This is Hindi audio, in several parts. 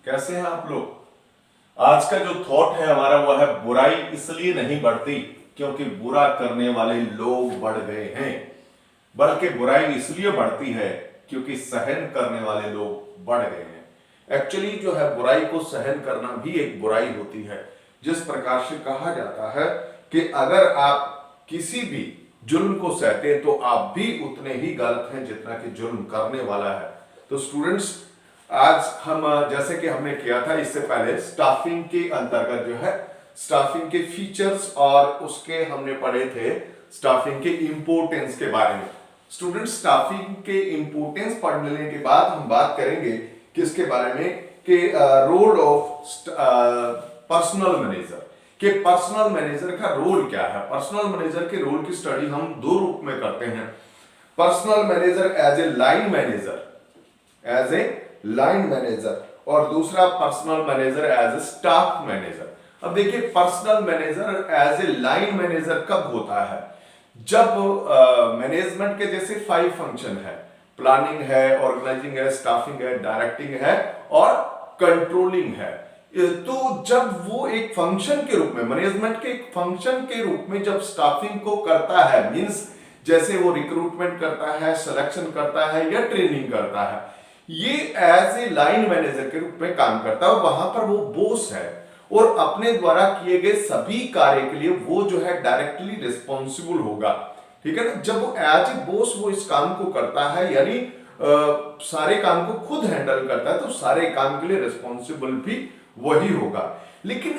कैसे हैं आप लोग। आज का जो थॉट है हमारा वो है बुराई इसलिए नहीं बढ़ती क्योंकि बुरा करने वाले लोग बढ़ गए हैं, बल्कि बुराई इसलिए बढ़ती है क्योंकि सहन करने वाले लोग बढ़ गए हैं। एक्चुअली जो है बुराई को सहन करना भी एक बुराई होती है। जिस प्रकार से कहा जाता है कि अगर आप किसी भी जुल्म को सहते हैं तो आप भी उतने ही गलत हैं जितना कि जुल्म करने वाला है। तो स्टूडेंट्स, आज हम जैसे कि हमने किया था इससे पहले स्टाफिंग के अंतर्गत जो है स्टाफिंग के फीचर्स और उसके हमने पढ़े थे स्टाफिंग के इंपोर्टेंस के बारे में। स्टूडेंट, स्टाफिंग के इंपोर्टेंस पढ़ लेने के बाद हम बात करेंगे किसके बारे में कि रोल ऑफ पर्सनल मैनेजर कि पर्सनल मैनेजर का रोल क्या है। पर्सनल मैनेजर के रोल की स्टडी हम दो रूप में करते हैं। Personal manager as a line manager, और दूसरा personal manager as a staff manager. अब देखिए, personal manager as a line manager कब होता है? जब मैनेजमेंट के जैसे 5 फंक्शन है, प्लानिंग है, ऑर्गेनाइजिंग है, स्टाफिंग है, डायरेक्टिंग है और कंट्रोलिंग है। तो जब वो एक फंक्शन के रूप में, मैनेजमेंट के एक फंक्शन के रूप में जब स्टाफिंग को करता है, मींस जैसे वो रिक्रूटमेंट करता है, सिलेक्शन करता है या ट्रेनिंग करता है, ये एज ए लाइन मैनेजर के रूप में काम करता है और वहां पर वो बॉस है और अपने द्वारा किए गए सभी कार्य के लिए वो जो है डायरेक्टली रिस्पॉन्सिबल होगा। ठीक है ना। जब वो एज ए बॉस वो इस काम को करता है, यानी सारे काम को खुद हैंडल करता है, तो सारे काम के लिए रिस्पॉन्सिबल भी वही होगा। लेकिन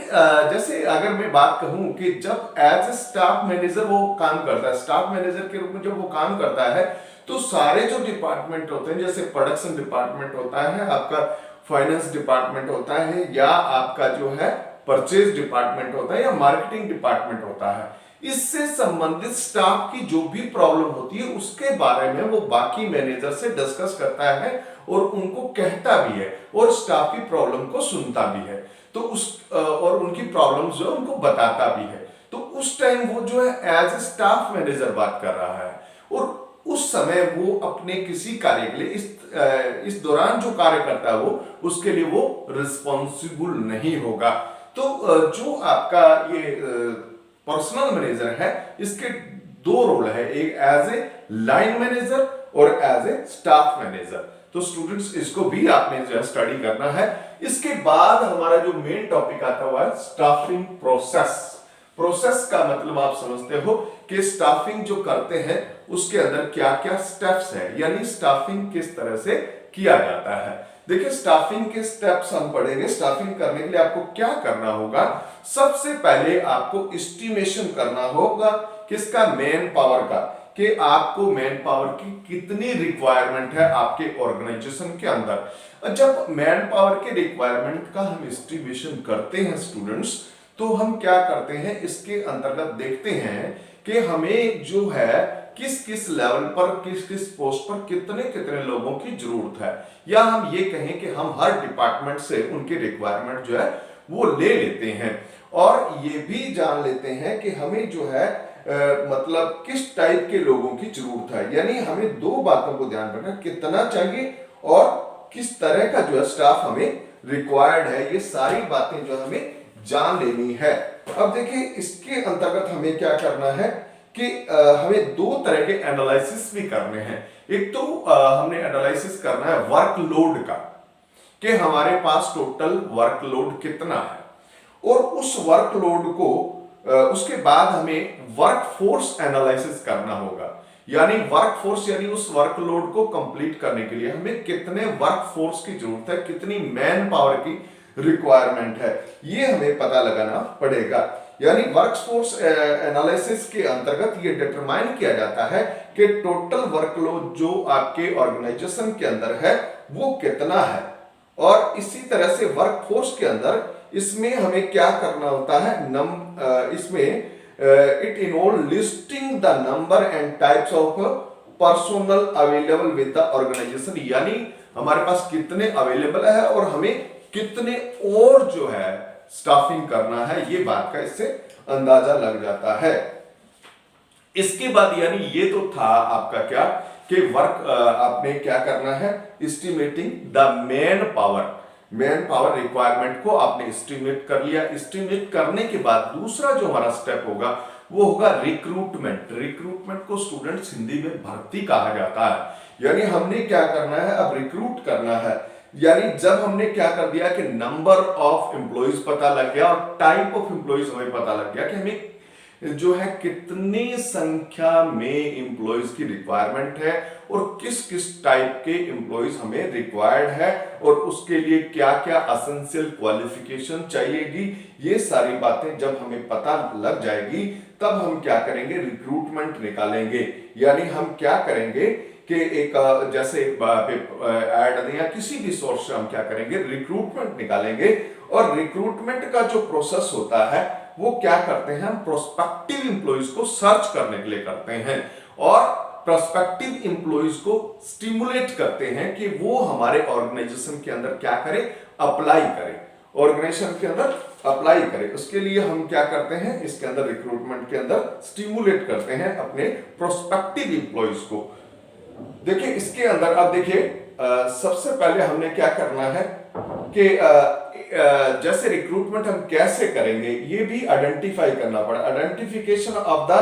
जैसे अगर मैं बात कहूं कि जब एज ए स्टाफ मैनेजर वो काम करता है, स्टाफ मैनेजर के रूप में जब वो काम करता है, तो सारे जो डिपार्टमेंट होते हैं, जैसे प्रोडक्शन डिपार्टमेंट होता है, आपका फाइनेंस डिपार्टमेंट होता है, या आपका जो है परचेज डिपार्टमेंट होता है, या मार्केटिंग डिपार्टमेंट होता है, इससे संबंधित स्टाफ की जो भी प्रॉब्लम होती है उसके बारे में वो बाकी मैनेजर से डिस्कस करता है और उनको कहता भी है और स्टाफ की प्रॉब्लम को सुनता भी है, तो उस और उनकी प्रॉब्लम जो है उनको बताता भी है। तो उस टाइम वो जो है एज ए स्टाफ मैनेजर बात कर रहा है और उस समय वो अपने किसी कार्य के लिए इस दौरान जो कार्य करता है वो उसके लिए वो रिस्पॉन्सिबल नहीं होगा। तो जो आपका ये पर्सनल मैनेजर है, इसके दो रोल है, एक एज ए लाइन मैनेजर और एज ए स्टाफ मैनेजर। तो स्टूडेंट्स, इसको भी आपने जो है स्टडी करना है। इसके बाद हमारा जो मेन टॉपिक आता हुआ है स्टाफिंग प्रोसेस। प्रोसेस का मतलब आप समझते हो कि स्टाफिंग जो करते हैं उसके अंदर क्या क्या स्टेप्स है, यानी स्टाफिंग किस तरह से किया जाता है। देखिए, स्टाफिंग के स्टेप्स हम पढ़ेंगे। स्टाफिंग करने के लिए आपको क्या करना होगा? सबसे पहले आपको एस्टिमेशन करना होगा किसका? मैन पावर का, कि आपको मैन पावर की कितनी रिक्वायरमेंट है आपके ऑर्गेनाइजेशन के अंदर। जब मैन पावर के रिक्वायरमेंट का हम एस्टिमेशन करते हैं स्टूडेंट्स, तो हम क्या करते हैं, इसके अंतर्गत देखते हैं कि हमें जो है किस किस लेवल पर, किस किस पोस्ट पर कितने कितने लोगों की जरूरत है, या हम ये कहें कि हम हर डिपार्टमेंट से उनकी रिक्वायरमेंट जो है वो ले लेते हैं और ये भी जान लेते हैं कि हमें जो है मतलब किस टाइप के लोगों की जरूरत है। यानी हमें दो बातों को ध्यान रखना, कितना चाहिए और किस तरह का जो है स्टाफ हमें रिक्वायर्ड है, ये सारी बातें जो हमें जान लेनी है। अब देखिए, इसके अंतर्गत हमें क्या करना है कि हमें दो तरह के एनालिसिस भी करने हैं। एक तो हमने एनालिसिस करना है वर्कलोड का, कि हमारे पास टोटल वर्कलोड कितना है, और उस वर्कलोड को उसके बाद हमें वर्कफोर्स एनालिसिस करना होगा। यानी वर्कफोर्स, यानी उस वर्कलोड को कंप्लीट करने के लिए हमें कितने वर्कफोर्स की जरूरत है, कितनी मैन पावर की रिक्वायरमेंट है, ये हमें पता लगाना पड़ेगा। यानी वर्कफोर्स एनालिसिस के अंतर्गत ये डिटरमाइन किया जाता है कि टोटल वर्कलोड जो आपके ऑर्गेनाइजेशन के अंदर है वो कितना है, और इसी तरह से वर्कफोर्स के अंदर इसमें हमें क्या करना होता है, इसमें it involve listing the number and types of personnel available with the organisation, यानी हमारे पास कितने अवेलेबल है और हमें कितने और जो है स्टाफिंग करना है, ये बात का इससे अंदाजा लग जाता है। इसके बाद, यानी ये तो था आपका क्या कि वर्क आपने क्या करना है, estimating the man power. Man power requirement को आपने एस्टिमेट कर लिया। एस्टिमेट करने के बाद दूसरा जो हमारा स्टेप होगा वो होगा रिक्रूटमेंट। रिक्रूटमेंट को स्टूडेंट्स हिंदी में भर्ती कहा जाता है। यानी हमने क्या करना है, अब रिक्रूट करना है। यानी जब हमने क्या कर दिया कि नंबर ऑफ एम्प्लॉइज पता लग गया और टाइप ऑफ एम्प्लॉइज हमें पता लग गया कि हमें जो है कितनी संख्या में एम्प्लॉइज की रिक्वायरमेंट है और किस किस टाइप के एम्प्लॉइज हमें रिक्वायर्ड है और उसके लिए क्या क्या एसेंशियल क्वालिफिकेशन चाहिएगी, ये सारी बातें जब हमें पता लग जाएगी तब हम क्या करेंगे, रिक्रूटमेंट निकालेंगे। यानी हम क्या करेंगे कि एक जैसे ऐड दें या किसी भी सोर्स से हम क्या करेंगे, रिक्रूटमेंट निकालेंगे। और रिक्रूटमेंट का जो प्रोसेस होता है वो क्या करते हैं, हम प्रोस्पेक्टिव एम्प्लॉइज को सर्च करने के लिए करते हैं और प्रोस्पेक्टिव एम्प्लॉइज को स्टिमुलेट करते हैं कि वो हमारे ऑर्गेनाइजेशन के अंदर क्या करें, अप्लाई करें, ऑर्गेनाइजेशन के अंदर अप्लाई करें। उसके लिए हम क्या करते हैं, इसके अंदर रिक्रूटमेंट के अंदर स्टिमुलेट करते हैं अपने प्रोस्पेक्टिव एम्प्लॉइज को। देखिए इसके अंदर अब देखिए सबसे पहले हमने क्या करना है कि जैसे रिक्रूटमेंट हम कैसे करेंगे ये भी आइडेंटिफाई करना पड़ा। Identification of the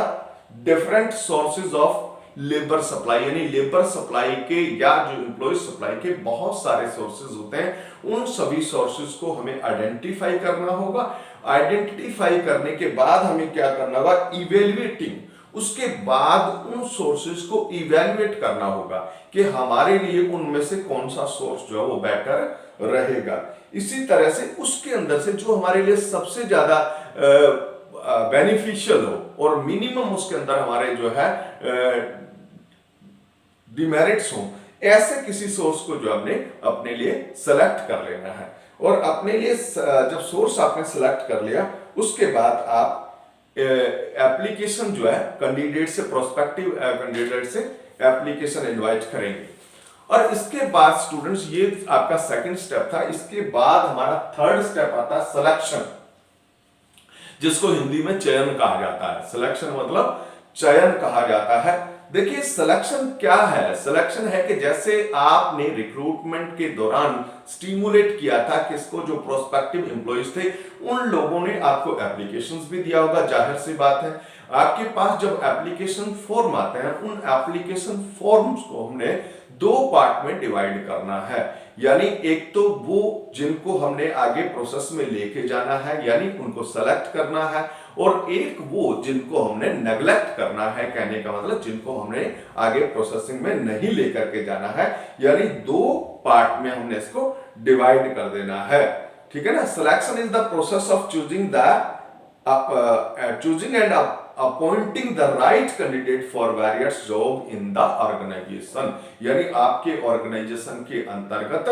different sources of labour supply, यानी लेबर सप्लाई के या जो एम्प्लॉय सप्लाई के बहुत सारे सोर्सेज होते हैं, उन सभी सोर्सेज को हमें आइडेंटिफाई करना होगा। आइडेंटिफाई करने के बाद हमें क्या करना होगा, इवेल्युएटिंग, उसके बाद उन सोर्सेज को इवेल्युएट करना होगा कि हमारे लिए उनमें से कौन सा सोर्स जो है वो बेटर रहेगा। इसी तरह से उसके अंदर से जो हमारे लिए सबसे ज्यादा बेनिफिशियल हो और मिनिमम उसके अंदर हमारे जो है डिमेरिट्स हो, ऐसे किसी सोर्स को जो हमने अपने लिए सेलेक्ट कर लेना है। और अपने लिए जब सोर्स आपने सेलेक्ट कर लिया उसके बाद आप एप्लीकेशन जो है कैंडिडेट से, प्रोस्पेक्टिव कैंडिडेट से एप्लीकेशन इनवाइट करेंगे। और इसके बाद स्टूडेंट्स ये आपका सेकंड स्टेप था। इसके बाद हमारा थर्ड स्टेप आता है सिलेक्शन, जिसको हिंदी में चयन कहा जाता है। सिलेक्शन मतलब चयन कहा जाता है। देखिए सिलेक्शन क्या है, सिलेक्शन है कि जैसे आपने रिक्रूटमेंट के दौरान स्टिमुलेट किया था किसको, जो प्रोस्पेक्टिव एम्प्लॉइज थे, उन लोगों ने आपको एप्लीकेशंस भी दिया होगा। जाहिर सी बात है आपके पास जब एप्लीकेशन फॉर्म आते हैं, उन एप्लीकेशन फॉर्म्स को हमने दो पार्ट में डिवाइड करना है। यानी एक तो वो जिनको हमने आगे प्रोसेस में लेके जाना है, यानी उनको सेलेक्ट करना है, और एक वो जिनको हमने नेग्लेक्ट करना है, कहने का मतलब जिनको हमने आगे प्रोसेसिंग में नहीं लेकर के जाना है। यानी दो पार्ट में हमने इसको डिवाइड कर देना है, ठीक है ना। Selection is the process of choosing and appointing the right candidate for various job in the organisation. यानी आपके ऑर्गेनाइजेशन के अंतर्गत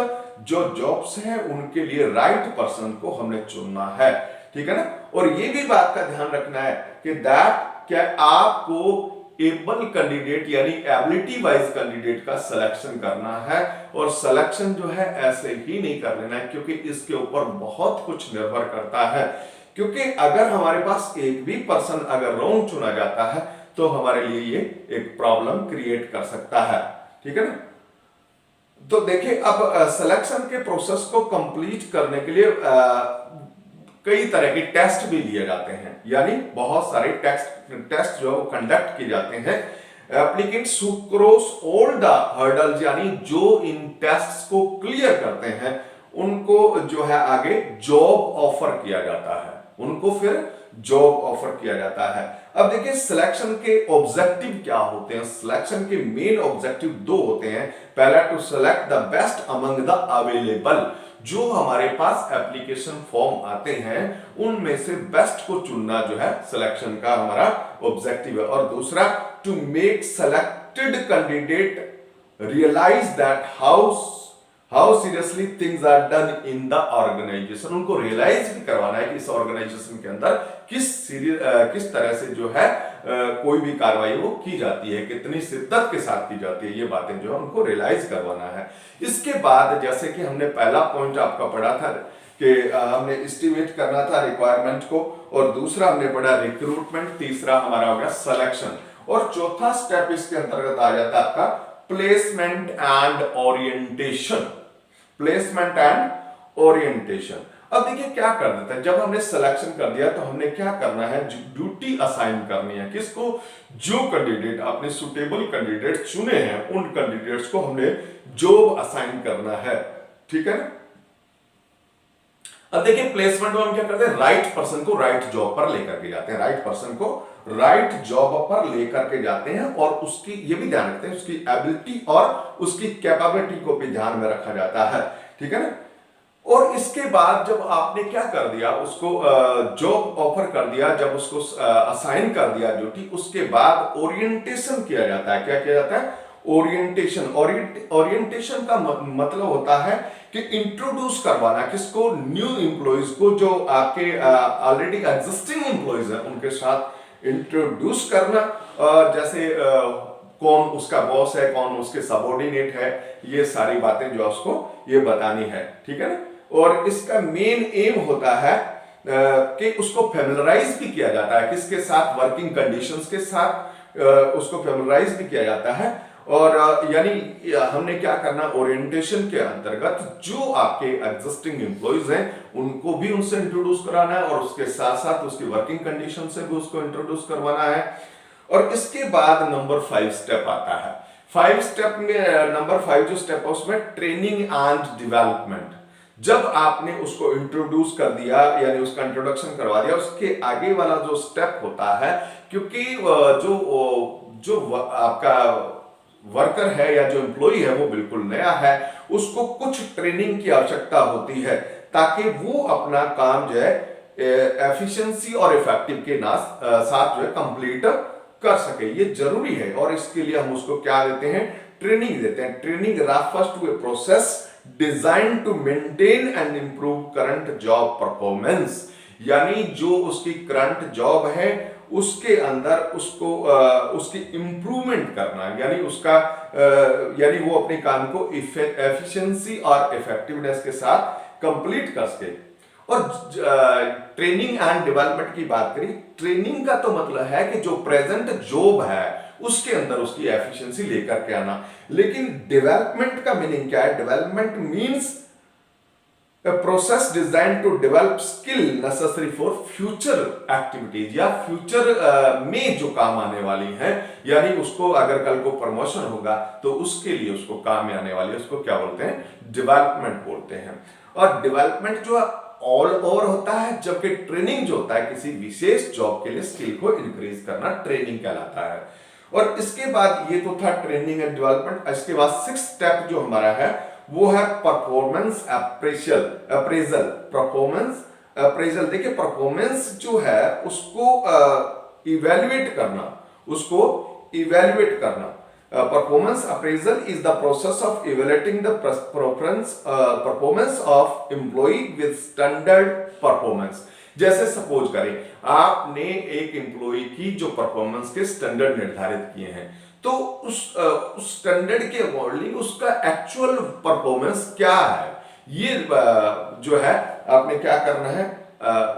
जो जॉब्स हैं उनके लिए राइट पर्सन को हमने चुनना है, ठीक है ना। और ये भी बात का ध्यान रखना है कि क्या आपको एबल कैंडिडेट यानी एबिलिटी वाइज कैंडिडेट का सिलेक्शन करना है। और सिलेक्शन जो है ऐसे ही नहीं कर लेना है, क्योंकि इसके ऊपर बहुत कुछ निर्भर करता है। क्योंकि अगर हमारे पास एक भी पर्सन अगर रॉन्ग चुना जाता है तो हमारे लिए ये एक प्रॉब्लम क्रिएट कर सकता है, ठीक है ना। तो देखिए अब सिलेक्शन के प्रोसेस को कंप्लीट करने के लिए कई तरह के टेस्ट भी लिए जाते हैं, यानी बहुत सारे टेस्ट जो कंडक्ट किए जाते हैं। Applicants who cross all the hurdles, यानी जो इन टेस्ट्स को क्लियर करते हैं उनको जो है आगे जॉब ऑफर किया जाता है, उनको फिर जॉब ऑफर किया जाता है। अब देखिए सिलेक्शन के ऑब्जेक्टिव क्या होते हैं। सिलेक्शन के मेन ऑब्जेक्टिव दो होते हैं। पहला, to select the best among the available, जो हमारे पास एप्लीकेशन फॉर्म आते हैं उनमें से बेस्ट को चुनना जो है सिलेक्शन का हमारा ऑब्जेक्टिव है। और दूसरा, to make selected candidate realise that how seriously things are done in the organisation, उनको रियलाइज भी करवाना है कि इस ऑर्गेनाइजेशन के अंदर किस तरह से जो है कोई भी कार्रवाई वो की जाती है, कितनी शिद्दत के साथ की जाती है, ये बातें जो है उनको रियलाइज करवाना है। इसके बाद जैसे कि हमने पहला पॉइंट आपका पढ़ा था कि हमने एस्टिमेट करना था रिक्वायरमेंट को, और दूसरा हमने पढ़ा रिक्रूटमेंट, तीसरा हमारा हो गया सिलेक्शन, और चौथा स्टेप इसके अंतर्गत आ जाता है आपका placement and orientation. Placement and orientation. अब देखिए क्या कर देता है, जब हमने सिलेक्शन कर दिया तो हमने क्या करना है, ड्यूटी असाइन करनी है किसको, जो कैंडिडेट आपने सुटेबल कैंडिडेट चुने हैं उन कैंडिडेट्स को हमने जॉब असाइन करना है, ठीक है ना। अब देखिए प्लेसमेंट में हम क्या करते हैं, राइट पर्सन को राइट जॉब पर लेकर के जाते हैं, राइट पर्सन को राइट जॉब पर लेकर के जाते हैं और उसकी ये भी ध्यान रखते हैं उसकी एबिलिटी और उसकी कैपेबिलिटी को भी ध्यान में रखा जाता है, ठीक है ना। और इसके बाद जब आपने क्या कर दिया, उसको जॉब ऑफर कर दिया, जब उसको असाइन कर दिया ड्यूटी, उसके बाद ओरिएंटेशन किया जाता है। क्या किया जाता है, ओरिएंटेशन। ओरिएंटेशन का मतलब होता है कि इंट्रोड्यूस करवाना किसको, न्यू एम्प्लॉइज को, जो आपके ऑलरेडी एग्जिस्टिंग एम्प्लॉइज हैं उनके साथ इंट्रोड्यूस करना। जैसे कौन उसका बॉस है, कौन उसके सबऑर्डिनेट है, ये सारी बातें जो उसको ये बतानी है, ठीक है ना। और इसका मेन एम होता है कि उसको फेमिलराइज भी किया जाता है किसके साथ, वर्किंग कंडीशंस के साथ उसको फेमिलराइज भी किया जाता है। और यानी हमने क्या करना, ओरिएंटेशन के अंतर्गत जो आपके एग्जिस्टिंग एम्प्लॉइज हैं उनको भी उनसे इंट्रोड्यूस कराना है और उसके साथ साथ उसकी वर्किंग कंडीशन से भी उसको इंट्रोड्यूस करवाना है। और इसके बाद नंबर 5 स्टेप आता है। 5 स्टेप में नंबर 5 जो स्टेप है उसमें ट्रेनिंग एंड डेवलपमेंट। जब आपने उसको इंट्रोड्यूस कर दिया यानी उसका इंट्रोडक्शन करवा दिया, उसके आगे वाला जो स्टेप होता है, क्योंकि जो आपका वर्कर है या जो एम्प्लॉय है वो बिल्कुल नया है, उसको कुछ ट्रेनिंग की आवश्यकता होती है ताकि वो अपना काम जो है एफिशिएंसी और इफेक्टिव के साथ जो है कंप्लीट कर सके। ये जरूरी है और इसके लिए हम उसको क्या देते हैं, ट्रेनिंग देते हैं। Training refers to a process design to maintain and improve current job performance. यानी जो उसकी करंट जॉब है उसके अंदर उसको उसकी इंप्रूवमेंट करना, यानी उसका यानी वो अपने काम को एफिशिएंसी और इफेक्टिवनेस के साथ कंप्लीट कर सके। और ट्रेनिंग एंड डेवलपमेंट की बात करें, ट्रेनिंग का तो मतलब है कि जो प्रेजेंट जॉब है उसके अंदर उसकी एफिशिएंसी लेकर के आना। लेकिन डेवलपमेंट का मीनिंग क्या है, development means a process designed to develop skill necessary for future activities, या फ्यूचर में जो काम आने वाली है, यानी उसको अगर कल को प्रमोशन होगा तो उसके लिए उसको काम में आने वाली है, उसको क्या बोलते हैं, डेवलपमेंट बोलते हैं। और डेवलपमेंट जो ऑल ओवर होता है, जबकि ट्रेनिंग जो होता है किसी विशेष जॉब के लिए स्किल को इंक्रीज करना ट्रेनिंग कहलाता है। और इसके बाद ये तो था ट्रेनिंग एंड डेवलपमेंट। इसके बाद 6th स्टेप जो हमारा है वो है परफॉर्मेंस अप्रेजल। परफॉर्मेंस अप्रेजल, देखिए परफॉर्मेंस जो है उसको इवैल्यूएट करना, उसको इवैल्यूएट करना। Performance appraisal is the process of evaluating the performance of employee with standard performance. जैसे सपोज करें आपने एक एम्प्लॉय की जो परफॉर्मेंस के स्टैंडर्ड निर्धारित किए हैं, तो उस स्टैंडर्ड के अकॉर्डिंग उसका एक्चुअल परफॉर्मेंस क्या है, ये जो है आपने क्या करना है,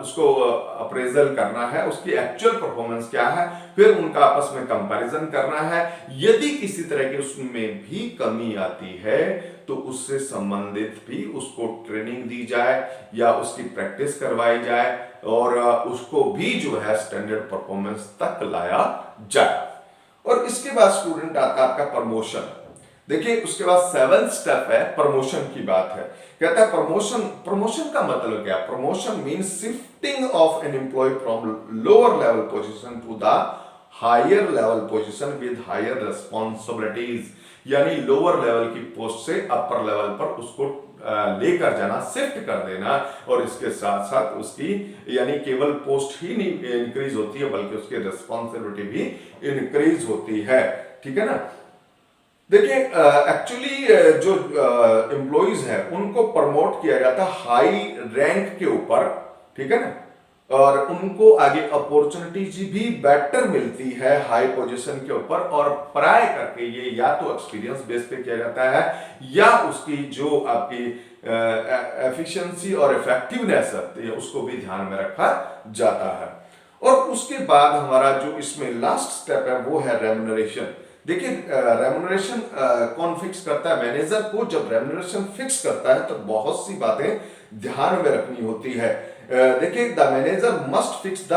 उसको अप्रेजल करना है, उसकी एक्चुअल परफॉर्मेंस क्या है, फिर उनका आपस में कंपैरिजन करना है। यदि किसी तरह की उसमें भी कमी आती है तो उससे संबंधित भी उसको ट्रेनिंग दी जाए या उसकी प्रैक्टिस करवाई जाए और उसको भी जो है स्टैंडर्ड परफॉर्मेंस तक लाया जाए। और इसके बाद स्टूडेंट आता है आपका प्रमोशन। देखिए उसके बाद 7th स्टेप है प्रमोशन की बात है। कहता है प्रमोशन का मतलब क्या है, promotion means shifting of an employee from lower level position to the higher level position with higher responsibilities. यानी लोअर लेवल की पोस्ट से अपर लेवल पर उसको लेकर जाना, शिफ्ट कर देना। और इसके साथ साथ उसकी यानी केवल पोस्ट ही नहीं इंक्रीज होती है बल्कि उसकी रिस्पॉन्सिबिलिटी भी इंक्रीज होती है, ठीक है ना। देखिए एक्चुअली जो एम्प्लॉइज है उनको प्रमोट किया जाता है हाई रैंक के ऊपर, ठीक है ना, और उनको आगे अपॉर्चुनिटीज भी बेटर मिलती है हाई पोजीशन के ऊपर। और प्राय करके ये या तो एक्सपीरियंस बेस पे किया जाता है या उसकी जो आपकी एफिशिएंसी और इफेक्टिवनेस है उसको भी ध्यान में रखा जाता है। और उसके बाद हमारा जो इसमें लास्ट स्टेप है वो है रेम्युनरेशन। देखिए रेम्युनरेशन कौन फिक्स करता है? मैनेजर को जब रेम्युनरेशन फिक्स करता है तो बहुत सी बातें ध्यान में रखनी होती है। देखिए the manager must fix the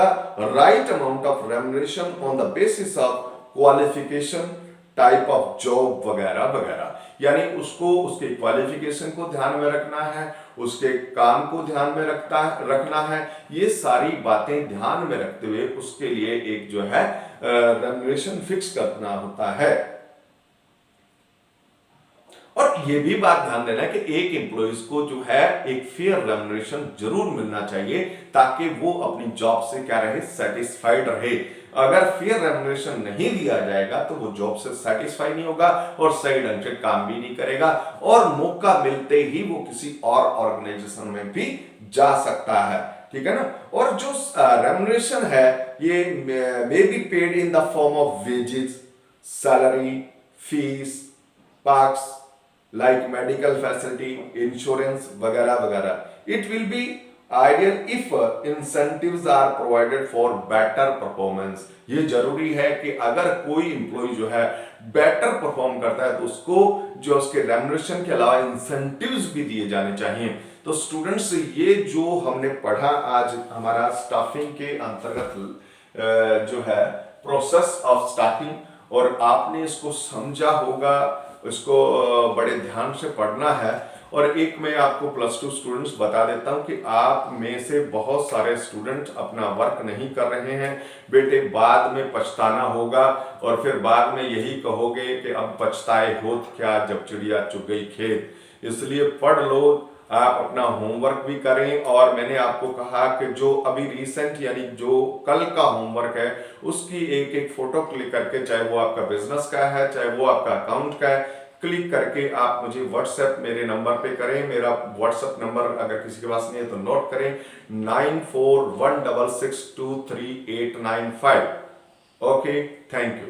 right amount of remuneration on the basis of qualification, type of job वगैरह वगैरह। यानी उसको उसके क्वालिफिकेशन को ध्यान में रखना है, उसके काम को ध्यान में रखना है। ये सारी बातें ध्यान में रखते हुए उसके लिए एक जो है रेम्युनरेशन फिक्स करना होता है। और ये भी बात ध्यान देना है कि एक एम्प्लॉइज को जो है एक फेयर रेम्युनरेशन जरूर मिलना चाहिए ताकि वो अपनी जॉब से क्या रहे, सेटिस्फाइड रहे। अगर फेयर रेम्युनरेशन नहीं दिया जाएगा तो वो जॉब से सेटिस्फाई नहीं होगा और सही ढंग से काम भी नहीं करेगा और मौका मिलते ही वो किसी और ऑर्गेनाइजेशन में भी जा सकता है। ठीक है ना। और जो रेम्युनरेशन है ये may be paid in the form of wages, salary, fees, perks like medical facility, insurance वगैरह वगैरह। It will be ideal if incentives are provided for better performance। ये जरूरी है कि अगर कोई एम्प्लॉय जो है बेटर परफॉर्म करता है तो उसको जो उसके रेम्युनरेशन के अलावा इंसेंटिव्स भी दिए जाने चाहिए। तो स्टूडेंट्स ये जो हमने पढ़ा आज हमारा स्टाफिंग के अंतर्गत जो है प्रोसेस ऑफ स्टाफिंग, और आपने इसको समझा होगा, इसको बड़े ध्यान से पढ़ना है। और एक मैं आपको +2 स्टूडेंट्स बता देता हूं कि आप में से बहुत सारे स्टूडेंट अपना वर्क नहीं कर रहे हैं बेटे, बाद में पछताना होगा और फिर बाद में यही कहोगे कि अब पछताए होत क्या जब चिड़िया चुग गई खेत। इसलिए पढ़ लो, आप अपना होमवर्क भी करें। और मैंने आपको कहा कि जो अभी रिसेंट यानी जो कल का होमवर्क है उसकी एक एक फोटो क्लिक करके, चाहे वो आपका बिजनेस का है चाहे वो आपका अकाउंट का है, क्लिक करके आप मुझे व्हाट्सएप मेरे नंबर पे करें। मेरा व्हाट्सएप नंबर अगर किसी के पास नहीं है तो नोट करें, 9416623895। Okay, thank you.